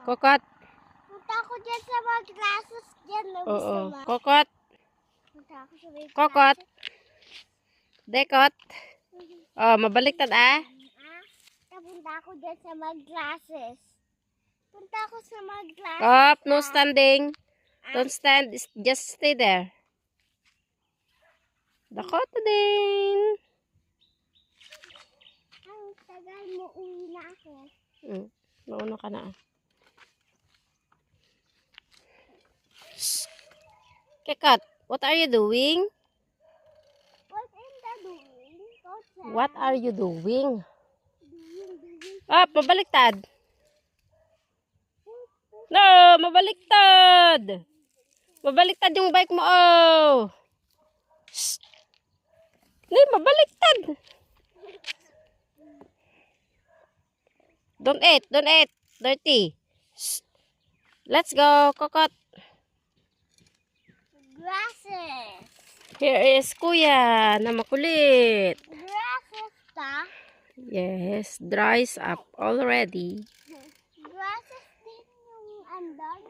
Kokot. Punta ako dyan sa mga classes dyan. Oo. Kokot. Punta ako sa mga Kokot. Dekot. Oh, mabaliktad ah. Punta ako dyan sa mga classes. Punta ako sa mga classes. Up, no standing. Don't stand, just stay there. Dakota din. Ang tagal mo, uwi na ako. Mauna ka na. Kekot, what are you doing? What am I doing? What are you doing? Doing. Ah, mabaliktad. No, mabaliktad. Mabaliktad yung bike mo, oh. Shh. Hindi, mabaliktad. Don't eat, dirty. Shh. Let's go, Kokot. Grasses. Here is Kuya na makulit. Grasses ta? Yes, dries up already. Grasses din yung andan.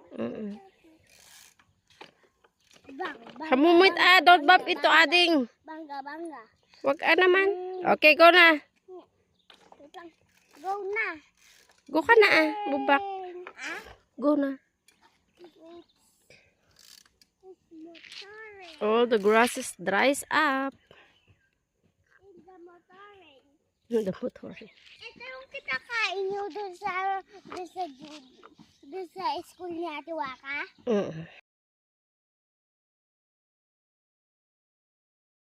Hamumit don't bump ito ading. Bangga. Wag ka naman. Okay, go na. Go na. Go ka na Bubak. Go na. Oh, the grasses dries up. The motor. Ito yung kitakain nyo doon sa school ni Ate Waka?